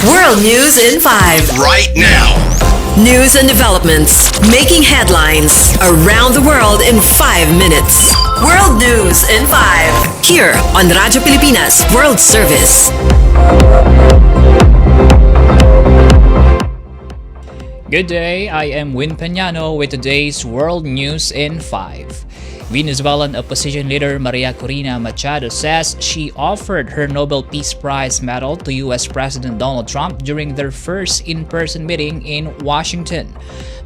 World News in 5. Right now. News and developments making headlines around the world in 5 minutes. World News in 5. Here on Radyo Pilipinas World Service. Good day, I am Peñano with today's World News in 5. Venezuelan opposition leader Maria Corina Machado says she offered her Nobel Peace Prize medal to U.S. President Donald Trump during their first in-person meeting in Washington.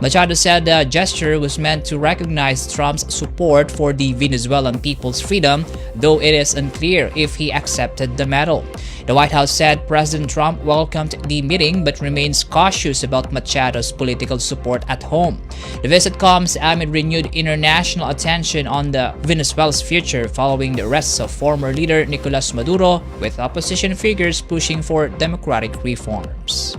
Machado said the gesture was meant to recognize Trump's support for the Venezuelan people's freedom, though it is unclear if he accepted the medal. The White House said President Trump welcomed the meeting but remains cautious about Machado's political support at home. The visit comes amid renewed international attention on Venezuela's future following the arrests of former leader Nicolas Maduro, with opposition figures pushing for democratic reforms.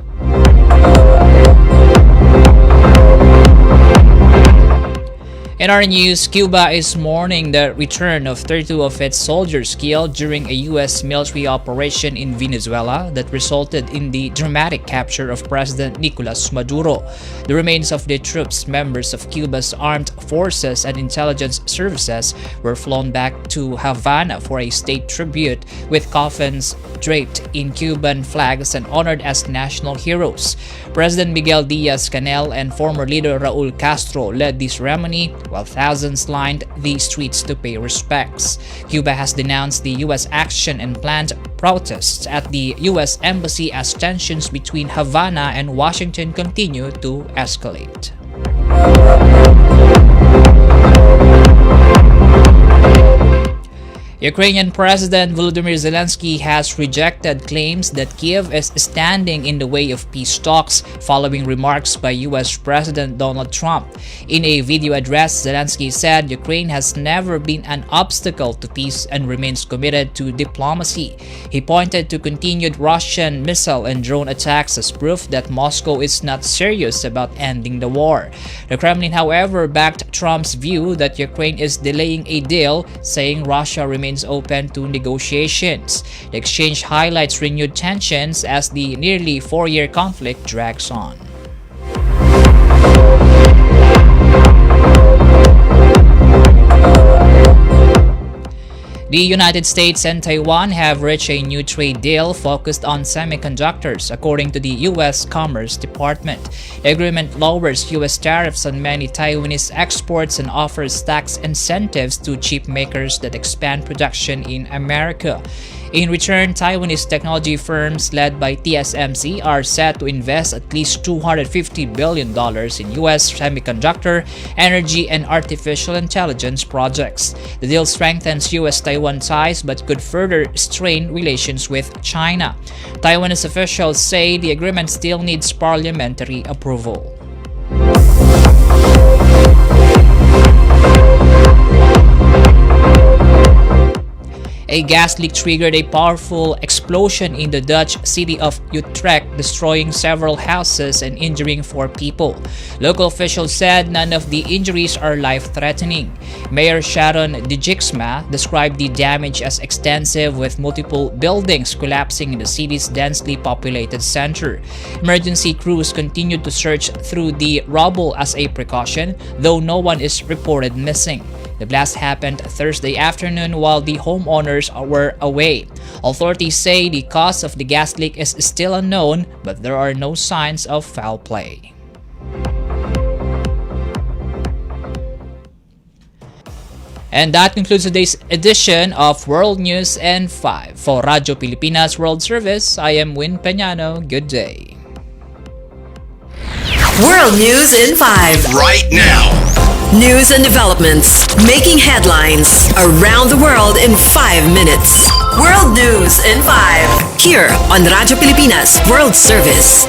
In our news, Cuba is mourning the return of 32 of its soldiers killed during a U.S. military operation in Venezuela that resulted in the dramatic capture of President Nicolas Maduro. The remains of the troops, members of Cuba's armed forces and intelligence services, were flown back to Havana for a state tribute, with coffins draped in Cuban flags and honored as national heroes. President Miguel Diaz-Canel and former leader Raul Castro led the ceremony, while thousands lined the streets to pay respects. Cuba has denounced the U.S. action and planned protests at the U.S. Embassy as tensions between Havana and Washington continue to escalate. Ukrainian President Volodymyr Zelensky has rejected claims that Kiev is standing in the way of peace talks following remarks by U.S. President Donald Trump. In a video address, Zelensky said Ukraine has never been an obstacle to peace and remains committed to diplomacy. He pointed to continued Russian missile and drone attacks as proof that Moscow is not serious about ending the war. The Kremlin, however, backed Trump's view that Ukraine is delaying a deal, saying Russia remains open to negotiations. The exchange highlights renewed tensions as the nearly 4-year conflict drags on. The United States and Taiwan have reached a new trade deal focused on semiconductors, according to the U.S. Commerce Department. The agreement lowers U.S. tariffs on many Taiwanese exports and offers tax incentives to chip makers that expand production in America. In return, Taiwanese technology firms led by TSMC are set to invest at least $250 billion in U.S. semiconductor, energy, and artificial intelligence projects. The deal strengthens U.S.-Taiwan ties but could further strain relations with China. Taiwanese officials say the agreement still needs parliamentary approval. A gas leak triggered a powerful explosion in the Dutch city of Utrecht, destroying several houses and injuring 4 people. Local officials said none of the injuries are life-threatening. Mayor Sharon Dijksma described the damage as extensive, with multiple buildings collapsing in the city's densely populated center. Emergency crews continued to search through the rubble as a precaution, though no one is reported missing. The blast happened Thursday afternoon while the homeowners were away. Authorities say the cause of the gas leak is still unknown, but there are no signs of foul play. And that concludes today's edition of World News in 5. For Radyo Pilipinas World Service, I am Peñano. Good day. World News in 5. Right now. News and developments making headlines around the world in 5 minutes. World News in 5. Here on Radyo Pilipinas World Service.